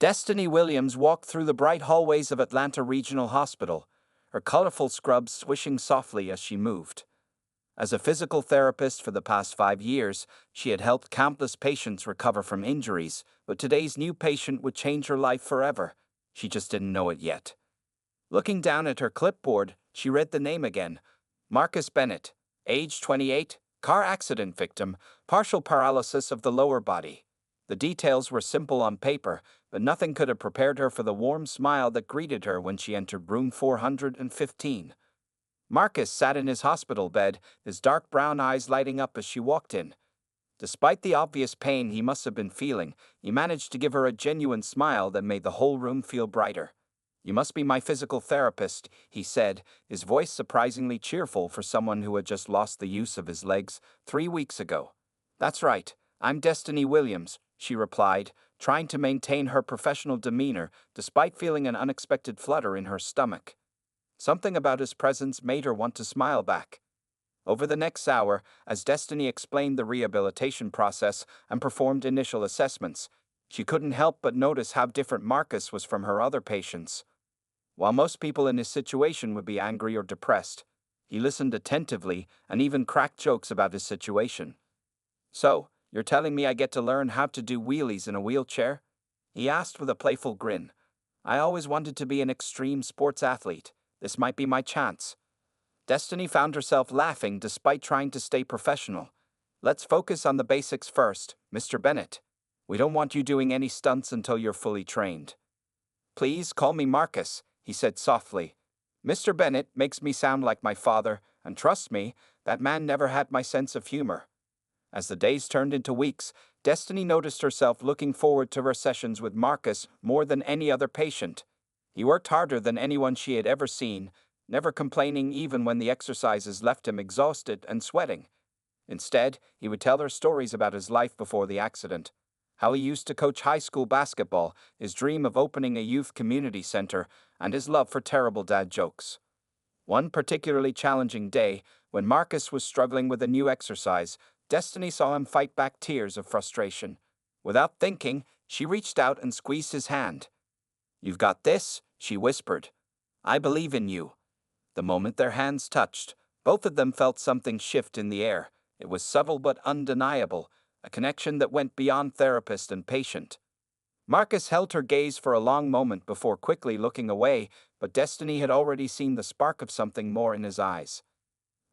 Destiny Williams walked through the bright hallways of Atlanta Regional Hospital, her colorful scrubs swishing softly as she moved. As a physical therapist for the past 5 years, she had helped countless patients recover from injuries, but today's new patient would change her life forever. She just didn't know it yet. Looking down at her clipboard, she read the name again. Marcus Bennett, age 28, car accident victim, partial paralysis of the lower body. The details were simple on paper, but nothing could have prepared her for the warm smile that greeted her when she entered room 415. Marcus sat in his hospital bed, his dark brown eyes lighting up as she walked in. Despite the obvious pain he must have been feeling, he managed to give her a genuine smile that made the whole room feel brighter. "You must be my physical therapist," he said, his voice surprisingly cheerful for someone who had just lost the use of his legs 3 weeks ago. "That's right, I'm Destiny Williams," she replied, trying to maintain her professional demeanor despite feeling an unexpected flutter in her stomach. Something about his presence made her want to smile back. Over the next hour, as Destiny explained the rehabilitation process and performed initial assessments, she couldn't help but notice how different Marcus was from her other patients. While most people in his situation would be angry or depressed, he listened attentively and even cracked jokes about his situation. "So, you're telling me I get to learn how to do wheelies in a wheelchair?" he asked with a playful grin. "I always wanted to be an extreme sports athlete. This might be my chance." Destiny found herself laughing despite trying to stay professional. "Let's focus on the basics first, Mr. Bennett. We don't want you doing any stunts until you're fully trained." "Please call me Marcus," he said softly. "Mr. Bennett makes me sound like my father, and trust me, that man never had my sense of humor." As the days turned into weeks, Destiny noticed herself looking forward to her sessions with Marcus more than any other patient. He worked harder than anyone she had ever seen, never complaining even when the exercises left him exhausted and sweating. Instead, he would tell her stories about his life before the accident, how he used to coach high school basketball, his dream of opening a youth community center, and his love for terrible dad jokes. One particularly challenging day, when Marcus was struggling with a new exercise, Destiny saw him fight back tears of frustration. Without thinking, she reached out and squeezed his hand. "You've got this," she whispered. "I believe in you." The moment their hands touched, both of them felt something shift in the air. It was subtle but undeniable, a connection that went beyond therapist and patient. Marcus held her gaze for a long moment before quickly looking away, but Destiny had already seen the spark of something more in his eyes.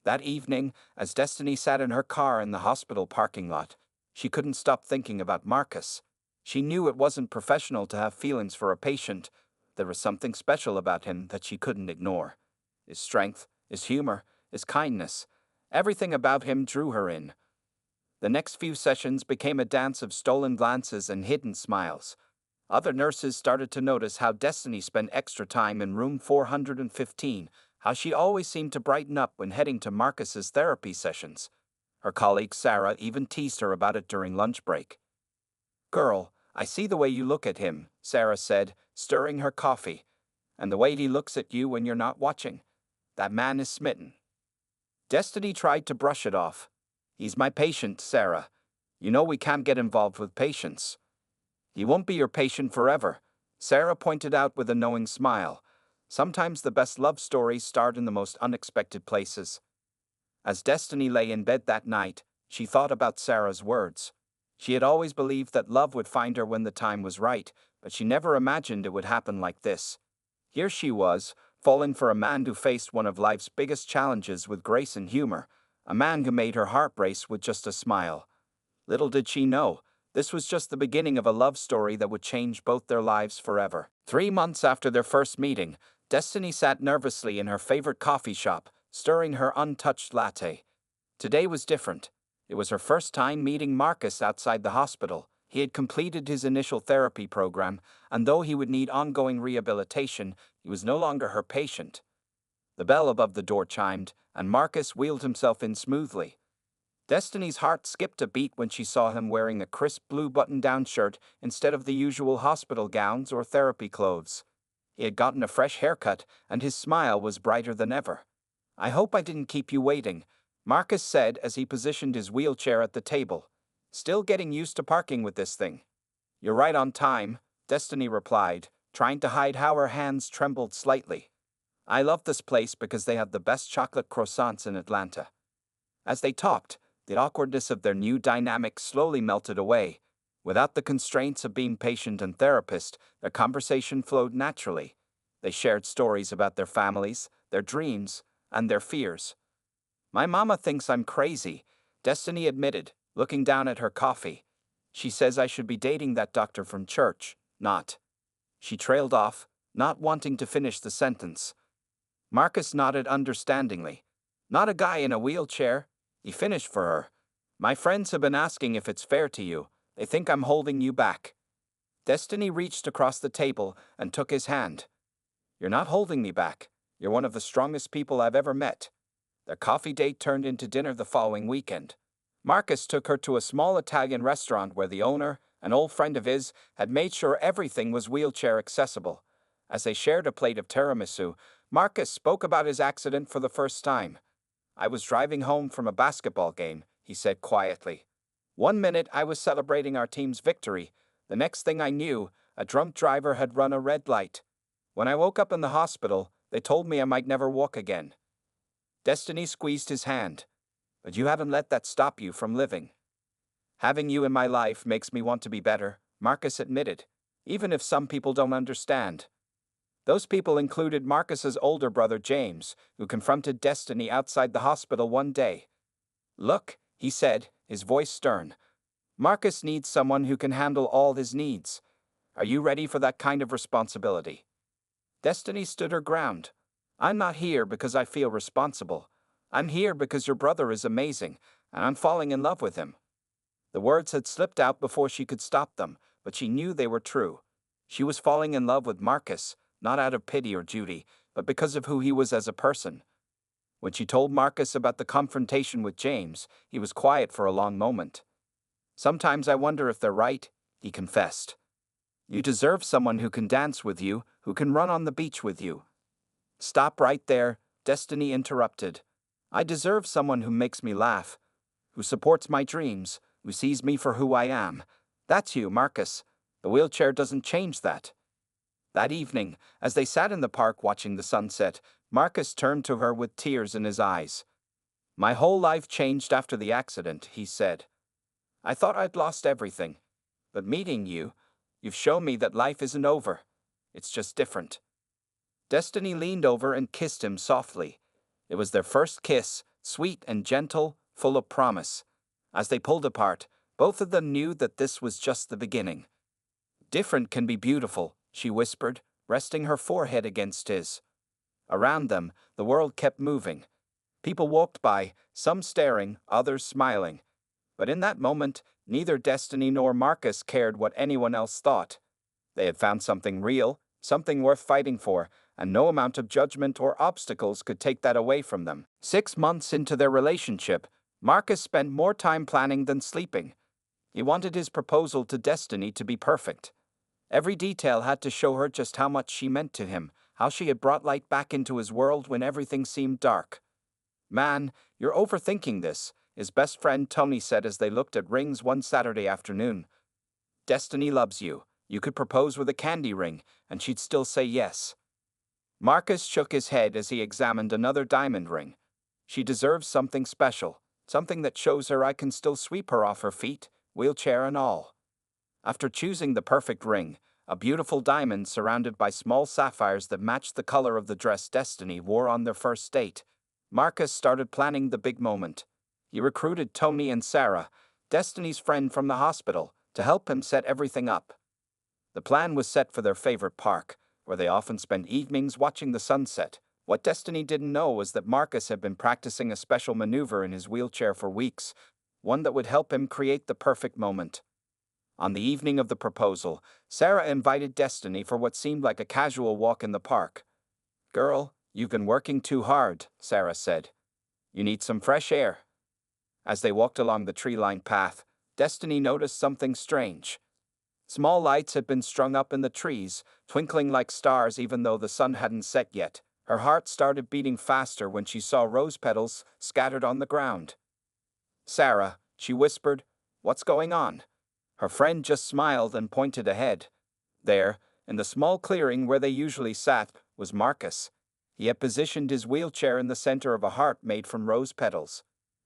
That evening, as Destiny sat in her car in the hospital parking lot, she couldn't stop thinking about Marcus. She knew it wasn't professional to have feelings for a patient. There was something special about him that she couldn't ignore. His strength, his humor, his kindness, everything about him drew her in. The next few sessions became a dance of stolen glances and hidden smiles. Other nurses started to notice how Destiny spent extra time in room 415, how she always seemed to brighten up when heading to Marcus's therapy sessions. Her colleague Sarah even teased her about it during lunch break. "Girl, I see the way you look at him," Sarah said, stirring her coffee. "And the way he looks at you when you're not watching. That man is smitten." Destiny tried to brush it off. "He's my patient, Sarah. You know we can't get involved with patients." "He won't be your patient forever," Sarah pointed out with a knowing smile. Sometimes the best love stories start in the most unexpected places. As Destiny lay in bed that night, she thought about Sarah's words. She had always believed that love would find her when the time was right, but she never imagined it would happen like this. Here she was, falling for a man who faced one of life's biggest challenges with grace and humor, a man who made her heart race with just a smile. Little did she know, this was just the beginning of a love story that would change both their lives forever. 3 months after their first meeting, Destiny sat nervously in her favorite coffee shop, stirring her untouched latte. Today was different. It was her first time meeting Marcus outside the hospital. He had completed his initial therapy program, and though he would need ongoing rehabilitation, he was no longer her patient. The bell above the door chimed, and Marcus wheeled himself in smoothly. Destiny's heart skipped a beat when she saw him wearing a crisp blue button-down shirt instead of the usual hospital gowns or therapy clothes. He had gotten a fresh haircut, and his smile was brighter than ever. "I hope I didn't keep you waiting," Marcus said as he positioned his wheelchair at the table. "Still getting used to parking with this thing." "You're right on time," Destiny replied, trying to hide how her hands trembled slightly. I love this place because they have the best chocolate croissants in Atlanta. As they talked, the awkwardness of their new dynamic slowly melted away. Without the constraints of being patient and therapist, their conversation flowed naturally. They shared stories about their families, their dreams, and their fears. My mama thinks I'm crazy, Destiny admitted, looking down at her coffee. She says I should be dating that doctor from church, not. She trailed off, not wanting to finish the sentence. Marcus nodded understandingly. Not a guy in a wheelchair, he finished for her. My friends have been asking if it's fair to you. They think I'm holding you back. Destiny reached across the table and took his hand. You're not holding me back. You're one of the strongest people I've ever met. Their coffee date turned into dinner the following weekend. Marcus took her to a small Italian restaurant where the owner, an old friend of his, had made sure everything was wheelchair accessible. As they shared a plate of tiramisu, Marcus spoke about his accident for the first time. I was driving home from a basketball game, he said quietly. 1 minute I was celebrating our team's victory. The next thing I knew, a drunk driver had run a red light. When I woke up in the hospital, they told me I might never walk again. Destiny squeezed his hand. But you haven't let that stop you from living. Having you in my life makes me want to be better, Marcus admitted, even if some people don't understand. Those people included Marcus's older brother James, who confronted Destiny outside the hospital one day. Look, he said, his voice stern. Marcus needs someone who can handle all his needs. Are you ready for that kind of responsibility? Destiny stood her ground. I'm not here because I feel responsible. I'm here because your brother is amazing, and I'm falling in love with him. The words had slipped out before she could stop them, but she knew they were true. She was falling in love with Marcus, not out of pity or duty, but because of who he was as a person. When she told Marcus about the confrontation with James, he was quiet for a long moment. Sometimes I wonder if they're right, he confessed. You deserve someone who can dance with you, who can run on the beach with you. Stop right there, Destiny interrupted. I deserve someone who makes me laugh, who supports my dreams, who sees me for who I am. That's you, Marcus. The wheelchair doesn't change that. That evening, as they sat in the park watching the sunset, Marcus turned to her with tears in his eyes. My whole life changed after the accident, he said. I thought I'd lost everything. But meeting you, you've shown me that life isn't over. It's just different. Destiny leaned over and kissed him softly. It was their first kiss, sweet and gentle, full of promise. As they pulled apart, both of them knew that this was just the beginning. Different can be beautiful, she whispered, resting her forehead against his. Around them, the world kept moving. People walked by, some staring, others smiling. But in that moment, neither Destiny nor Marcus cared what anyone else thought. They had found something real, something worth fighting for, and no amount of judgment or obstacles could take that away from them. 6 months into their relationship, Marcus spent more time planning than sleeping. He wanted his proposal to Destiny to be perfect. Every detail had to show her just how much she meant to him, how she had brought light back into his world when everything seemed dark. Man, you're overthinking this, his best friend Tony said as they looked at rings one Saturday afternoon. Destiny loves you. You could propose with a candy ring, and she'd still say yes. Marcus shook his head as he examined another diamond ring. She deserves something special, something that shows her I can still sweep her off her feet, wheelchair and all. After choosing the perfect ring, a beautiful diamond surrounded by small sapphires that matched the color of the dress Destiny wore on their first date, Marcus started planning the big moment. He recruited Tony and Sarah, Destiny's friend from the hospital, to help him set everything up. The plan was set for their favorite park, where they often spent evenings watching the sunset. What Destiny didn't know was that Marcus had been practicing a special maneuver in his wheelchair for weeks, one that would help him create the perfect moment. On the evening of the proposal, Sarah invited Destiny for what seemed like a casual walk in the park. Girl, you've been working too hard, Sarah said. You need some fresh air. As they walked along the tree-lined path, Destiny noticed something strange. Small lights had been strung up in the trees, twinkling like stars even though the sun hadn't set yet. Her heart started beating faster when she saw rose petals scattered on the ground. Sarah, she whispered, what's going on? Her friend just smiled and pointed ahead. There, in the small clearing where they usually sat, was Marcus. He had positioned his wheelchair in the center of a heart made from rose petals.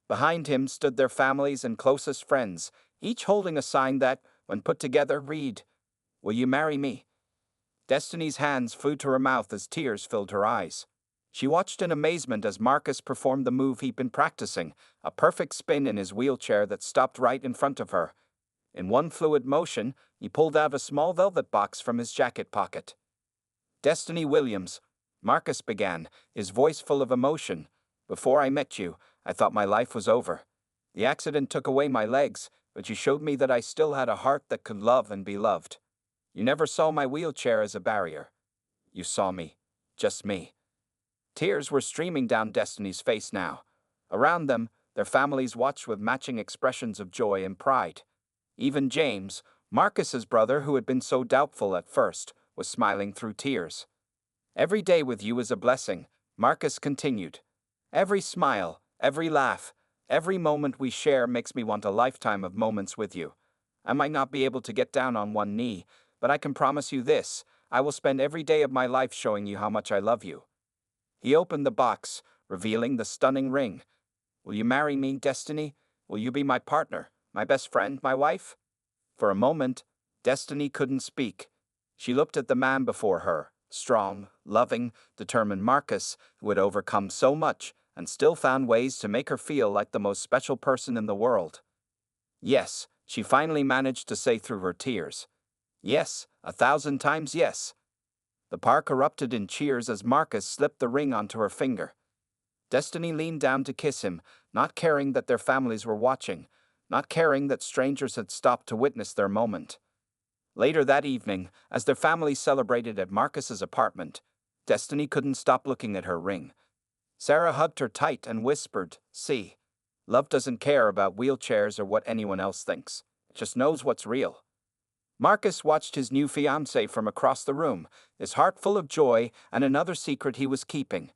Behind him stood their families and closest friends, each holding a sign that, when put together, read, "Will you marry me?" Destiny's hands flew to her mouth as tears filled her eyes. She watched in amazement as Marcus performed the move he'd been practicing, a perfect spin in his wheelchair that stopped right in front of her. In one fluid motion, he pulled out a small velvet box from his jacket pocket. "Destiny Williams," Marcus began, his voice full of emotion. "Before I met you, I thought my life was over. The accident took away my legs, but you showed me that I still had a heart that could love and be loved. You never saw my wheelchair as a barrier. You saw me. Just me." Tears were streaming down Destiny's face now. Around them, their families watched with matching expressions of joy and pride. Even James, Marcus's brother who had been so doubtful at first, was smiling through tears. "Every day with you is a blessing," Marcus continued. "Every smile, every laugh, every moment we share makes me want a lifetime of moments with you. I might not be able to get down on one knee, but I can promise you this, I will spend every day of my life showing you how much I love you." He opened the box, revealing the stunning ring. "Will you marry me, Destiny? Will you be my partner, my best friend, my wife?" For a moment, Destiny couldn't speak. She looked at the man before her, strong, loving, determined Marcus, who had overcome so much and still found ways to make her feel like the most special person in the world. "Yes," she finally managed to say through her tears. "Yes, 1,000 times yes." The park erupted in cheers as Marcus slipped the ring onto her finger. Destiny leaned down to kiss him, not caring that their families were watching, not caring that strangers had stopped to witness their moment. Later that evening, as their family celebrated at Marcus's apartment, Destiny couldn't stop looking at her ring. Sarah hugged her tight and whispered, "See, love doesn't care about wheelchairs or what anyone else thinks. It just knows what's real." Marcus watched his new fiancée from across the room, his heart full of joy and another secret he was keeping.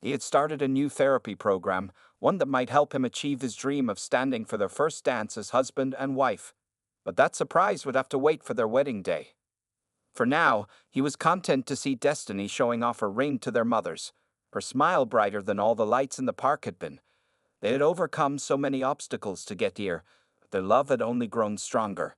He had started a new therapy program, one that might help him achieve his dream of standing for their first dance as husband and wife. But that surprise would have to wait for their wedding day. For now, he was content to see Destiny showing off her ring to their mothers, her smile brighter than all the lights in the park had been. They had overcome so many obstacles to get here, but their love had only grown stronger.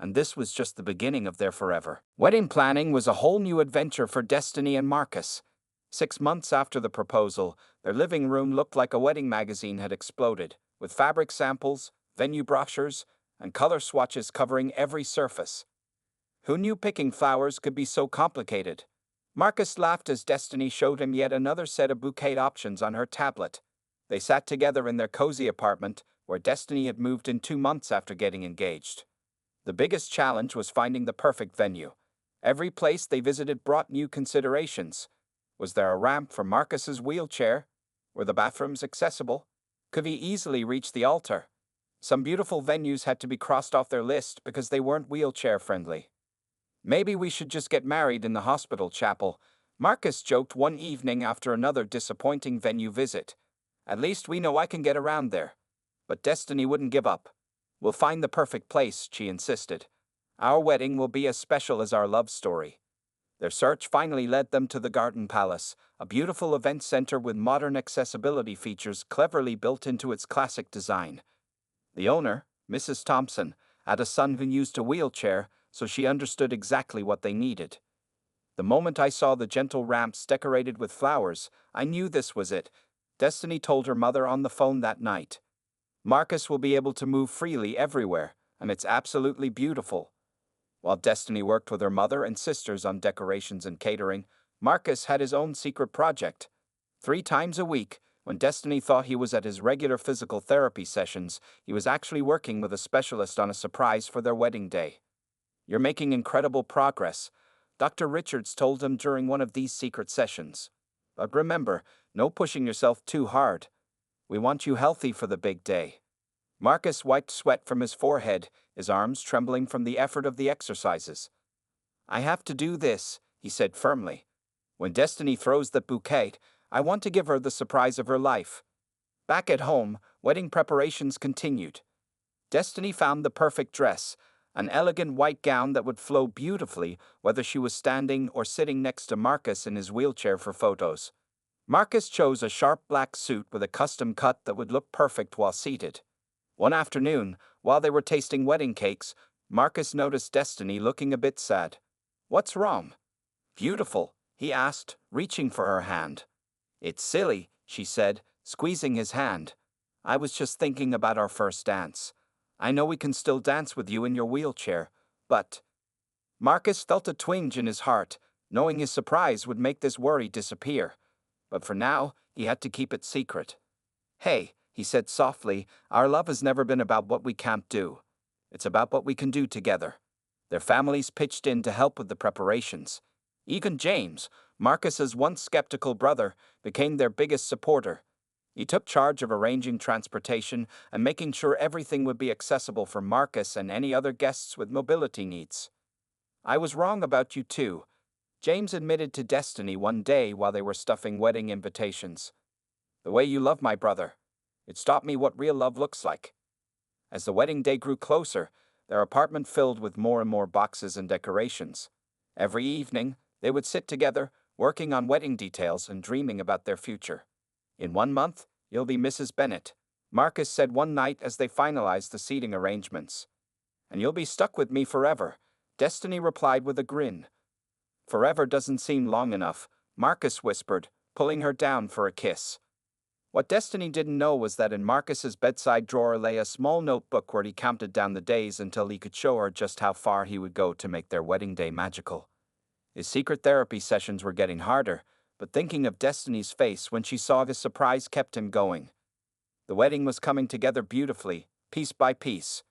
And this was just the beginning of their forever. Wedding planning was a whole new adventure for Destiny and Marcus. 6 months after the proposal, their living room looked like a wedding magazine had exploded, with fabric samples, venue brochures, and color swatches covering every surface. Who knew picking flowers could be so complicated? Marcus laughed as Destiny showed him yet another set of bouquet options on her tablet. They sat together in their cozy apartment, where Destiny had moved in 2 months after getting engaged. The biggest challenge was finding the perfect venue. Every place they visited brought new considerations. Was there a ramp for Marcus's wheelchair? Were the bathrooms accessible? Could he easily reach the altar? Some beautiful venues had to be crossed off their list because they weren't wheelchair-friendly. "Maybe we should just get married in the hospital chapel," Marcus joked one evening after another disappointing venue visit. "At least we know I can get around there." But Destiny wouldn't give up. "We'll find the perfect place," she insisted. "Our wedding will be as special as our love story." Their search finally led them to the Garden Palace, a beautiful event center with modern accessibility features cleverly built into its classic design. The owner, Mrs. Thompson, had a son who used a wheelchair, so she understood exactly what they needed. "The moment I saw the gentle ramps decorated with flowers, I knew this was it," Destiny told her mother on the phone that night. "Marcus will be able to move freely everywhere, and it's absolutely beautiful." While Destiny worked with her mother and sisters on decorations and catering, Marcus had his own secret project. 3 times a week, when Destiny thought he was at his regular physical therapy sessions, he was actually working with a specialist on a surprise for their wedding day. "You're making incredible progress," Dr. Richards told him during one of these secret sessions. "But remember, no pushing yourself too hard. We want you healthy for the big day." Marcus wiped sweat from his forehead, his arms trembling from the effort of the exercises. "I have to do this," he said firmly. "When Destiny throws that bouquet, I want to give her the surprise of her life." Back at home, wedding preparations continued. Destiny found the perfect dress, an elegant white gown that would flow beautifully whether she was standing or sitting next to Marcus in his wheelchair for photos. Marcus chose a sharp black suit with a custom cut that would look perfect while seated. One afternoon, while they were tasting wedding cakes, Marcus noticed Destiny looking a bit sad. "What's wrong?" "Beautiful," he asked, reaching for her hand. "It's silly," she said, squeezing his hand. "I was just thinking about our first dance. I know we can still dance with you in your wheelchair, but—" Marcus felt a twinge in his heart, knowing his surprise would make this worry disappear. But for now, he had to keep it secret. "Hey," he said softly, "our love has never been about what we can't do. It's about what we can do together." Their families pitched in to help with the preparations. Even James, Marcus's once skeptical brother, became their biggest supporter. He took charge of arranging transportation and making sure everything would be accessible for Marcus and any other guests with mobility needs. "I was wrong about you too," James admitted to Destiny one day while they were stuffing wedding invitations. "The way you love my brother. It's taught me what real love looks like." As the wedding day grew closer, their apartment filled with more and more boxes and decorations. Every evening, they would sit together, working on wedding details and dreaming about their future. "In 1 month, you'll be Mrs. Bennett," Marcus said one night as they finalized the seating arrangements. "And you'll be stuck with me forever," Destiny replied with a grin. "Forever doesn't seem long enough," Marcus whispered, pulling her down for a kiss. What Destiny didn't know was that in Marcus's bedside drawer lay a small notebook where he counted down the days until he could show her just how far he would go to make their wedding day magical. His secret therapy sessions were getting harder, but thinking of Destiny's face when she saw this surprise kept him going. The wedding was coming together beautifully, piece by piece.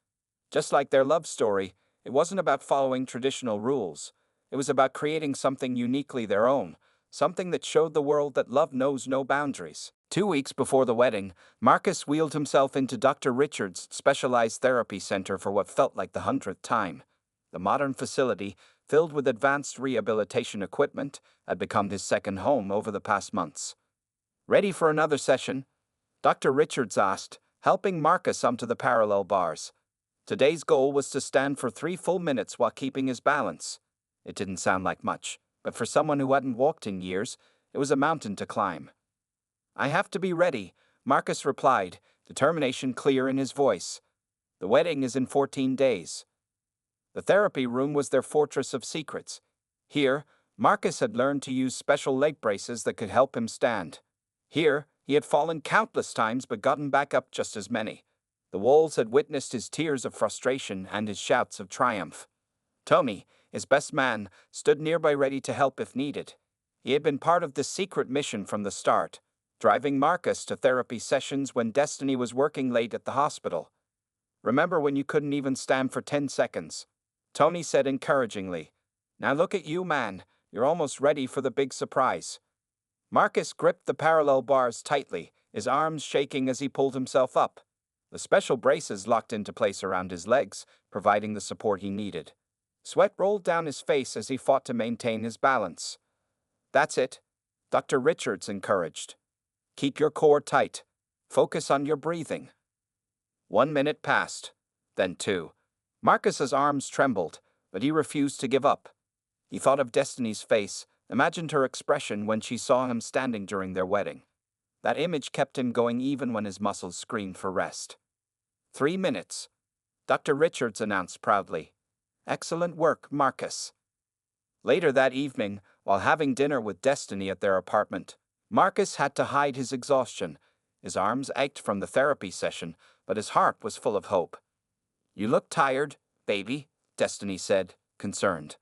Just like their love story, it wasn't about following traditional rules. It was about creating something uniquely their own, something that showed the world that love knows no boundaries. 2 weeks before the wedding, Marcus wheeled himself into Dr. Richards' specialized therapy center for what felt like the 100th time. The modern facility, filled with advanced rehabilitation equipment, had become his second home over the past months. "Ready for another session?" Dr. Richards asked, helping Marcus onto the parallel bars. Today's goal was to stand for 3 full minutes while keeping his balance. It didn't sound like much, but for someone who hadn't walked in years, it was a mountain to climb. "I have to be ready," Marcus replied, determination clear in his voice. "The wedding is in 14 days. The therapy room was their fortress of secrets. Here, Marcus had learned to use special leg braces that could help him stand. Here, he had fallen countless times but gotten back up just as many. The walls had witnessed his tears of frustration and his shouts of triumph. Tony, his best man, stood nearby ready to help if needed. He had been part of this secret mission from the start, driving Marcus to therapy sessions when Destiny was working late at the hospital. "Remember when you couldn't even stand for 10 seconds? Tony said encouragingly. "Now look at you, man. You're almost ready for the big surprise." Marcus gripped the parallel bars tightly, his arms shaking as he pulled himself up. The special braces locked into place around his legs, providing the support he needed. Sweat rolled down his face as he fought to maintain his balance. "That's it," Dr. Richards encouraged. "Keep your core tight. Focus on your breathing." 1 minute passed, then 2. Marcus's arms trembled, but he refused to give up. He thought of Destiny's face, imagined her expression when she saw him standing during their wedding. That image kept him going even when his muscles screamed for rest. 3 minutes, Dr. Richards announced proudly. "Excellent work, Marcus." Later that evening, while having dinner with Destiny at their apartment, Marcus had to hide his exhaustion. His arms ached from the therapy session, but his heart was full of hope. "You look tired, baby," Destiny said, concerned.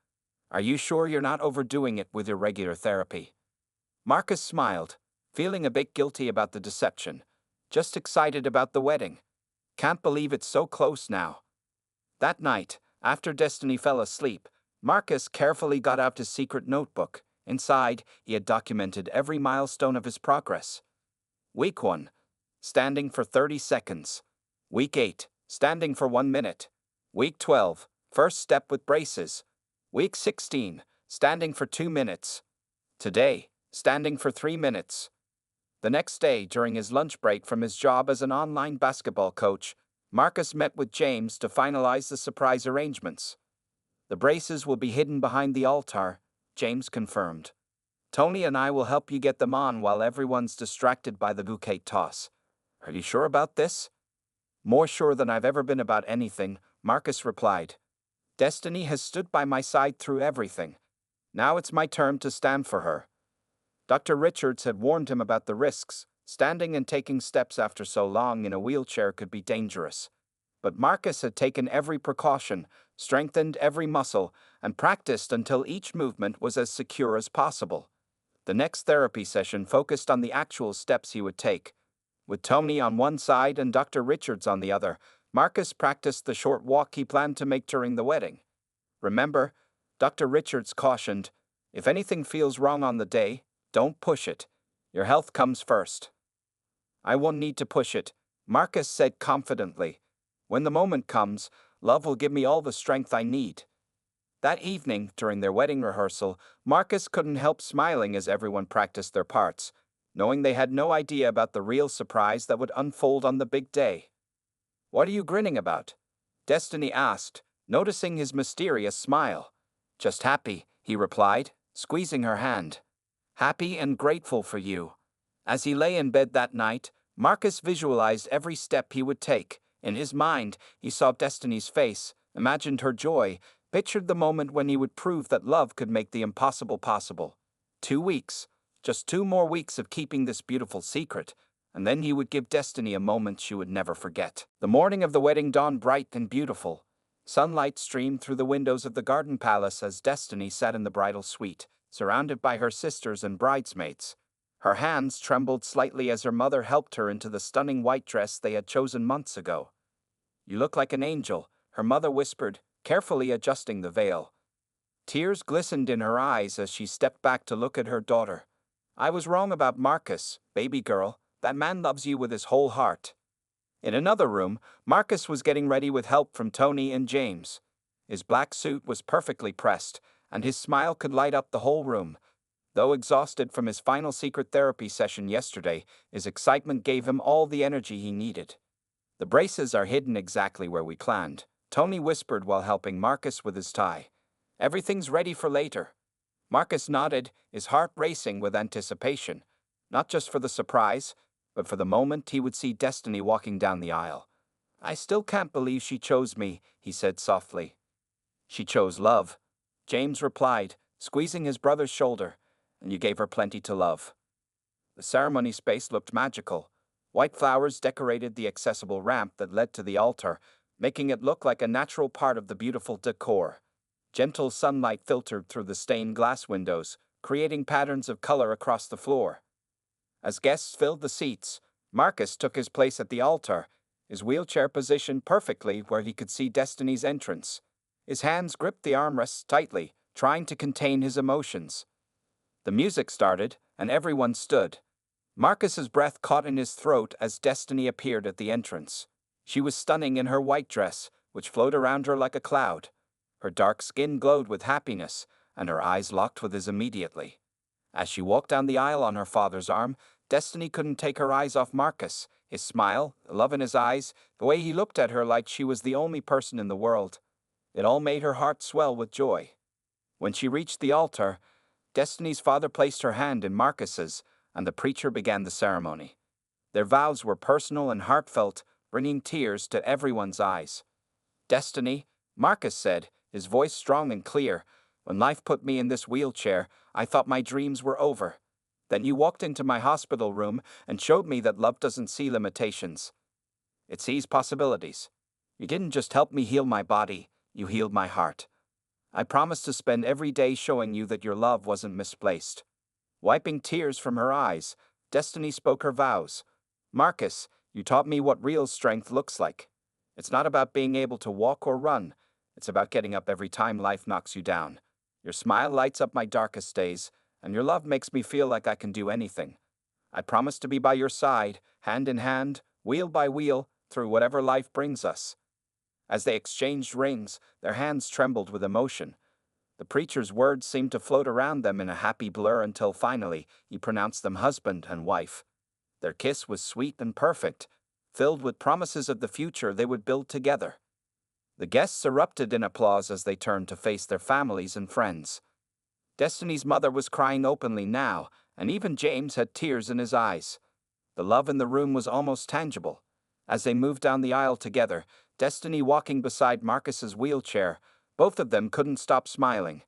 "Are you sure you're not overdoing it with your regular therapy?" Marcus smiled, feeling a bit guilty about the deception, just excited about the wedding. "Can't believe it's so close now." That night, after Destiny fell asleep, Marcus carefully got out his secret notebook. Inside, he had documented every milestone of his progress. Week 1, standing for 30 seconds. Week 8, standing for 1 minute. Week 12, first step with braces. Week 16, standing for 2 minutes. Today, standing for 3 minutes. The next day, during his lunch break from his job as an online basketball coach, Marcus met with James to finalize the surprise arrangements. The braces will be hidden behind the altar, James confirmed. Tony and I will help you get them on while everyone's distracted by the bouquet toss. Are you sure about this? More sure than I've ever been about anything, Marcus replied. Destiny has stood by my side through everything. Now it's my turn to stand for her. Dr. Richards had warned him about the risks. Standing and taking steps after so long in a wheelchair could be dangerous. But Marcus had taken every precaution, strengthened every muscle, and practiced until each movement was as secure as possible. The next therapy session focused on the actual steps he would take. With Tony on one side and Dr. Richards on the other, Marcus practiced the short walk he planned to make during the wedding. Remember, Dr. Richards cautioned, if anything feels wrong on the day, don't push it. Your health comes first. I won't need to push it, Marcus said confidently. When the moment comes, love will give me all the strength I need. That evening, during their wedding rehearsal, Marcus couldn't help smiling as everyone practiced their parts, knowing they had no idea about the real surprise that would unfold on the big day. What are you grinning about? Destiny asked, noticing his mysterious smile. Just happy, he replied, squeezing her hand. Happy and grateful for you. As he lay in bed that night, Marcus visualized every step he would take. In his mind, he saw Destiny's face, imagined her joy, pictured the moment when he would prove that love could make the impossible possible. 2 weeks, just 2 more weeks of keeping this beautiful secret, and then he would give Destiny a moment she would never forget. The morning of the wedding dawned bright and beautiful. Sunlight streamed through the windows of the garden palace as Destiny sat in the bridal suite, surrounded by her sisters and bridesmaids. Her hands trembled slightly as her mother helped her into the stunning white dress they had chosen months ago. You look like an angel, her mother whispered, carefully adjusting the veil. Tears glistened in her eyes as she stepped back to look at her daughter. I was wrong about Marcus, baby girl. That man loves you with his whole heart. In another room, Marcus was getting ready with help from Tony and James. His black suit was perfectly pressed, and his smile could light up the whole room. Though exhausted from his final secret therapy session yesterday, his excitement gave him all the energy he needed. The braces are hidden exactly where we planned, Tony whispered while helping Marcus with his tie. Everything's ready for later. Marcus nodded, his heart racing with anticipation, not just for the surprise, but for the moment he would see Destiny walking down the aisle. I still can't believe she chose me, he said softly. She chose love, James replied, squeezing his brother's shoulder, and you gave her plenty to love. The ceremony space looked magical. White flowers decorated the accessible ramp that led to the altar, making it look like a natural part of the beautiful decor. Gentle sunlight filtered through the stained glass windows, creating patterns of color across the floor. As guests filled the seats, Marcus took his place at the altar, his wheelchair positioned perfectly where he could see Destiny's entrance. His hands gripped the armrests tightly, trying to contain his emotions. The music started, and everyone stood. Marcus's breath caught in his throat as Destiny appeared at the entrance. She was stunning in her white dress, which flowed around her like a cloud. Her dark skin glowed with happiness, and her eyes locked with his immediately. As she walked down the aisle on her father's arm, Destiny couldn't take her eyes off Marcus. His smile, the love in his eyes, the way he looked at her like she was the only person in the world. It all made her heart swell with joy. When she reached the altar, Destiny's father placed her hand in Marcus's, and the preacher began the ceremony. Their vows were personal and heartfelt, bringing tears to everyone's eyes. Destiny, Marcus said, his voice strong and clear, when life put me in this wheelchair, I thought my dreams were over. Then you walked into my hospital room and showed me that love doesn't see limitations. It sees possibilities. You didn't just help me heal my body, you healed my heart. I promise to spend every day showing you that your love wasn't misplaced. Wiping tears from her eyes, Destiny spoke her vows. Marcus, you taught me what real strength looks like. It's not about being able to walk or run. It's about getting up every time life knocks you down. Your smile lights up my darkest days, and your love makes me feel like I can do anything. I promise to be by your side, hand in hand, wheel by wheel, through whatever life brings us. As they exchanged rings, their hands trembled with emotion. The preacher's words seemed to float around them in a happy blur until finally he pronounced them husband and wife. Their kiss was sweet and perfect, filled with promises of the future they would build together. The guests erupted in applause as they turned to face their families and friends. Destiny's mother was crying openly now, and even James had tears in his eyes. The love in the room was almost tangible. As they moved down the aisle together, Destiny walking beside Marcus's wheelchair, both of them couldn't stop smiling.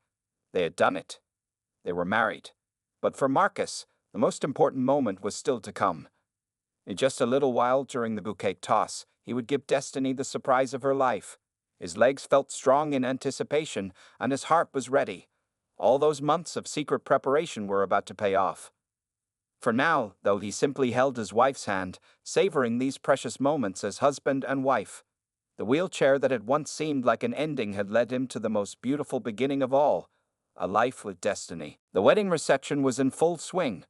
They had done it. They were married. But for Marcus, the most important moment was still to come. In just a little while during the bouquet toss, he would give Destiny the surprise of her life. His legs felt strong in anticipation, and his heart was ready. All those months of secret preparation were about to pay off. For now, though, he simply held his wife's hand, savoring these precious moments as husband and wife. The wheelchair that had once seemed like an ending had led him to the most beautiful beginning of all, a life with Destiny. The wedding reception was in full swing.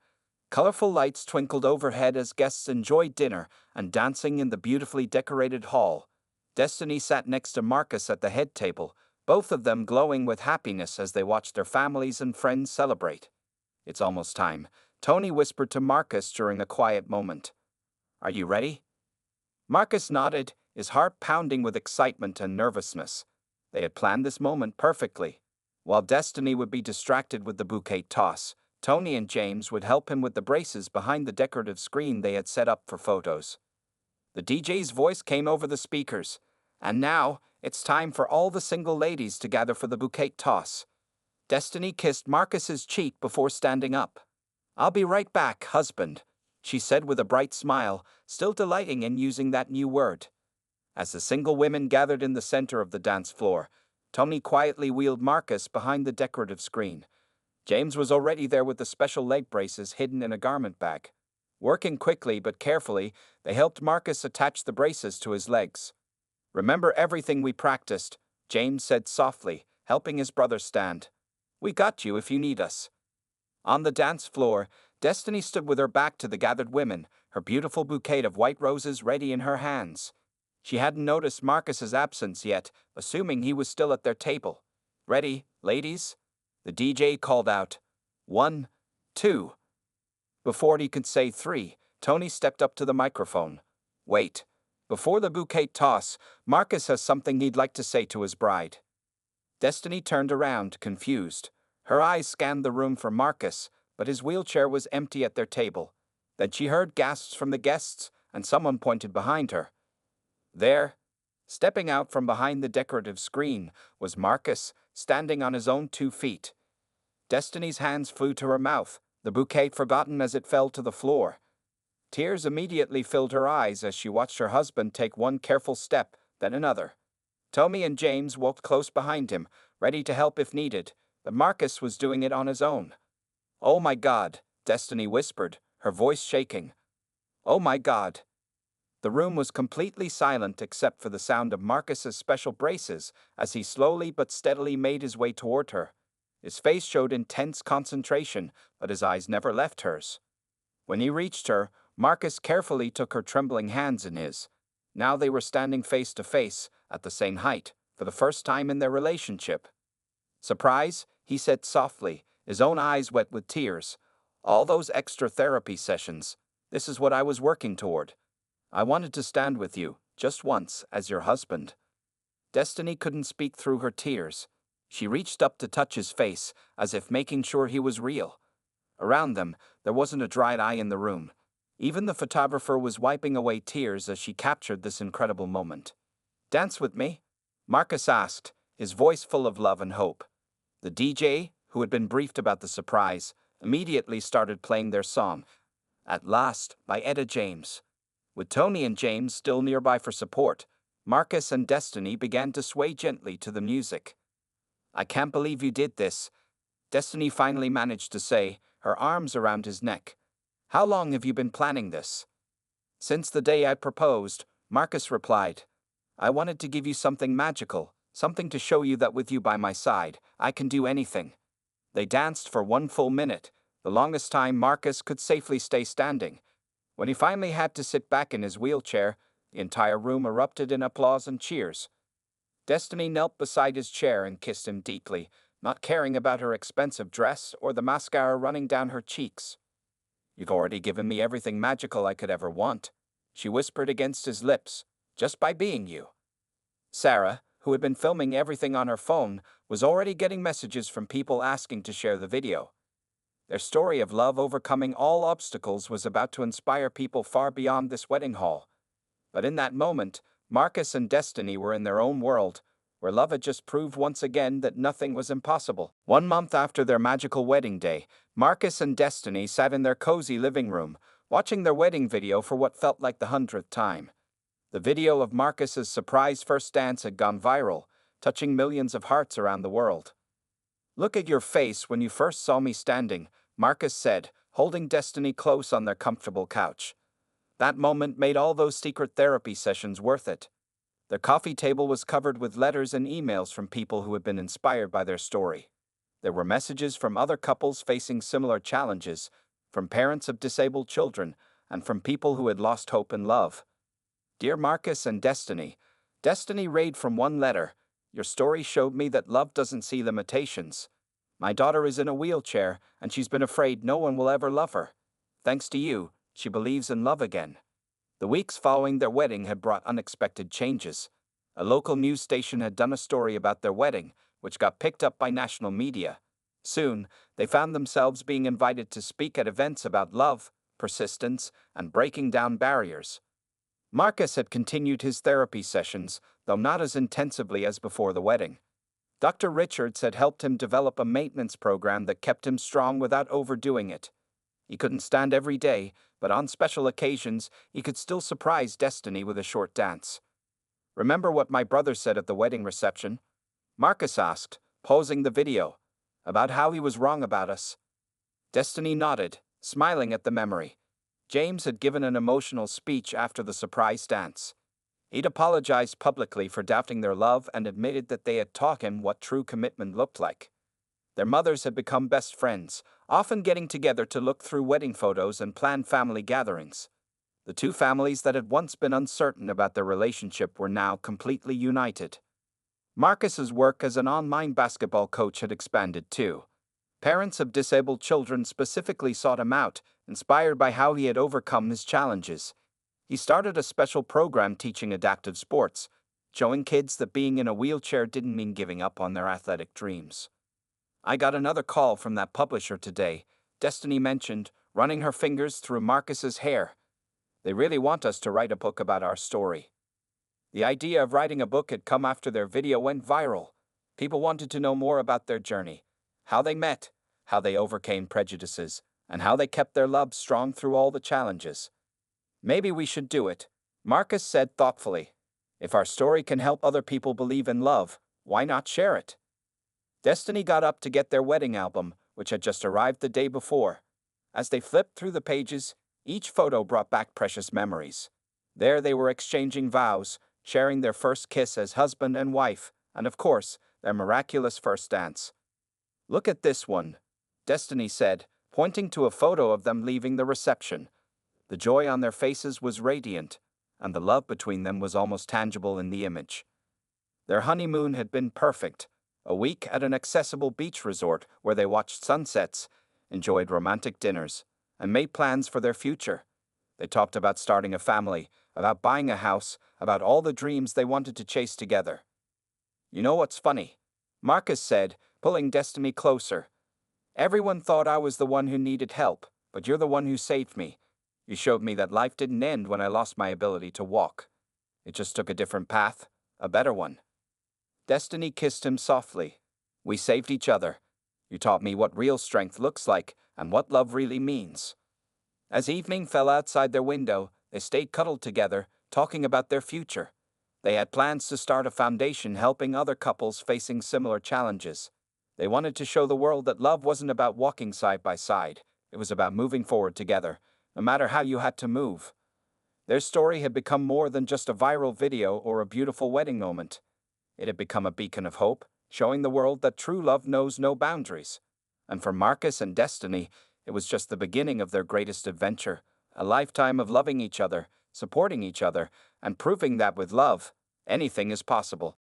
Colorful lights twinkled overhead as guests enjoyed dinner and dancing in the beautifully decorated hall. Destiny sat next to Marcus at the head table, both of them glowing with happiness as they watched their families and friends celebrate. "It's almost time," Tony whispered to Marcus during a quiet moment. "Are you ready?" Marcus nodded, his heart pounding with excitement and nervousness. They had planned this moment perfectly. While Destiny would be distracted with the bouquet toss, Tony and James would help him with the braces behind the decorative screen they had set up for photos. The DJ's voice came over the speakers. "And now, it's time for all the single ladies to gather for the bouquet toss." Destiny kissed Marcus's cheek before standing up. "I'll be right back, husband," she said with a bright smile, still delighting in using that new word. As the single women gathered in the center of the dance floor, Tony quietly wheeled Marcus behind the decorative screen. James was already there with the special leg braces hidden in a garment bag. Working quickly but carefully, they helped Marcus attach the braces to his legs. "Remember everything we practiced," James said softly, helping his brother stand. "We got you if you need us." On the dance floor, Destiny stood with her back to the gathered women, her beautiful bouquet of white roses ready in her hands. She hadn't noticed Marcus's absence yet, assuming he was still at their table. "Ready, ladies?" The DJ called out. 1, 2. Before he could say 3, Tony stepped up to the microphone. "Wait. Before the bouquet toss, Marcus has something he'd like to say to his bride." Destiny turned around, confused. Her eyes scanned the room for Marcus, but his wheelchair was empty at their table. Then she heard gasps from the guests, and someone pointed behind her. There, stepping out from behind the decorative screen, was Marcus, standing on his own 2 feet. Destiny's hands flew to her mouth, the bouquet forgotten as it fell to the floor. Tears immediately filled her eyes as she watched her husband take one careful step, then another. Tommy and James walked close behind him, ready to help if needed, but Marcus was doing it on his own. "Oh my God," Destiny whispered, her voice shaking. "Oh my God." The room was completely silent except for the sound of Marcus's special braces as he slowly but steadily made his way toward her. His face showed intense concentration, but his eyes never left hers. When he reached her, Marcus carefully took her trembling hands in his. Now they were standing face to face, at the same height, for the first time in their relationship. "Surprise?" he said softly, his own eyes wet with tears. "All those extra therapy sessions. This is what I was working toward. I wanted to stand with you, just once, as your husband." Destiny couldn't speak through her tears. She reached up to touch his face, as if making sure he was real. Around them, there wasn't a dried eye in the room. Even the photographer was wiping away tears as she captured this incredible moment. "Dance with me?" Marcus asked, his voice full of love and hope. The DJ, who had been briefed about the surprise, immediately started playing their song, "At Last" by Etta James. With Tony and James still nearby for support, Marcus and Destiny began to sway gently to the music. "I can't believe you did this," Destiny finally managed to say, her arms around his neck. "How long have you been planning this?" "Since the day I proposed," Marcus replied. "I wanted to give you something magical, something to show you that with you by my side, I can do anything." They danced for 1 full minute, the longest time Marcus could safely stay standing. When he finally had to sit back in his wheelchair, the entire room erupted in applause and cheers. Destiny knelt beside his chair and kissed him deeply, not caring about her expensive dress or the mascara running down her cheeks. "You've already given me everything magical I could ever want," she whispered against his lips, "just by being you." Sarah, who had been filming everything on her phone, was already getting messages from people asking to share the video. Their story of love overcoming all obstacles was about to inspire people far beyond this wedding hall. But in that moment, Marcus and Destiny were in their own world, where love had just proved once again that nothing was impossible. 1 month after their magical wedding day, Marcus and Destiny sat in their cozy living room, watching their wedding video for what felt like the 100th time. The video of Marcus's surprise first dance had gone viral, touching millions of hearts around the world. "Look at your face when you first saw me standing," Marcus said, holding Destiny close on their comfortable couch. That moment made all those secret therapy sessions worth it. Their coffee table was covered with letters and emails from people who had been inspired by their story. There were messages from other couples facing similar challenges, from parents of disabled children, and from people who had lost hope in love. "Dear Marcus and Destiny," Destiny read from one letter, "Your story showed me that love doesn't see limitations. My daughter is in a wheelchair, and she's been afraid no one will ever love her. Thanks to you, she believes in love again." The weeks following their wedding had brought unexpected changes. A local news station had done a story about their wedding, which got picked up by national media. Soon, they found themselves being invited to speak at events about love, persistence, and breaking down barriers. Marcus had continued his therapy sessions, though not as intensively as before the wedding. Dr. Richards had helped him develop a maintenance program that kept him strong without overdoing it. He couldn't stand every day, but on special occasions, he could still surprise Destiny with a short dance. "Remember what my brother said at the wedding reception?" Marcus asked, pausing the video, "about how he was wrong about us." Destiny nodded, smiling at the memory. James had given an emotional speech after the surprise dance. He'd apologized publicly for doubting their love and admitted that they had taught him what true commitment looked like. Their mothers had become best friends, often getting together to look through wedding photos and plan family gatherings. The two families that had once been uncertain about their relationship were now completely united. Marcus's work as an online basketball coach had expanded too. Parents of disabled children specifically sought him out, inspired by how he had overcome his challenges. He started a special program teaching adaptive sports, showing kids that being in a wheelchair didn't mean giving up on their athletic dreams. "I got another call from that publisher today," Destiny mentioned, running her fingers through Marcus's hair. "They really want us to write a book about our story." The idea of writing a book had come after their video went viral. People wanted to know more about their journey, how they met, how they overcame prejudices, and how they kept their love strong through all the challenges. "Maybe we should do it," Marcus said thoughtfully. "If our story can help other people believe in love, why not share it?" Destiny got up to get their wedding album, which had just arrived the day before. As they flipped through the pages, each photo brought back precious memories. There they were exchanging vows, sharing their first kiss as husband and wife, and of course, their miraculous first dance. "Look at this one," Destiny said, pointing to a photo of them leaving the reception. The joy on their faces was radiant, and the love between them was almost tangible in the image. Their honeymoon had been perfect. A week at an accessible beach resort where they watched sunsets, enjoyed romantic dinners, and made plans for their future. They talked about starting a family, about buying a house, about all the dreams they wanted to chase together. "You know what's funny?" Marcus said, pulling Destiny closer. "Everyone thought I was the one who needed help, but you're the one who saved me. You showed me that life didn't end when I lost my ability to walk. It just took a different path, a better one." Destiny kissed him softly. "We saved each other. You taught me what real strength looks like and what love really means." As evening fell outside their window, they stayed cuddled together, talking about their future. They had plans to start a foundation helping other couples facing similar challenges. They wanted to show the world that love wasn't about walking side by side. It was about moving forward together, no matter how you had to move. Their story had become more than just a viral video or a beautiful wedding moment. It had become a beacon of hope, showing the world that true love knows no boundaries. And for Marcus and Destiny, it was just the beginning of their greatest adventure, a lifetime of loving each other, supporting each other, and proving that with love, anything is possible.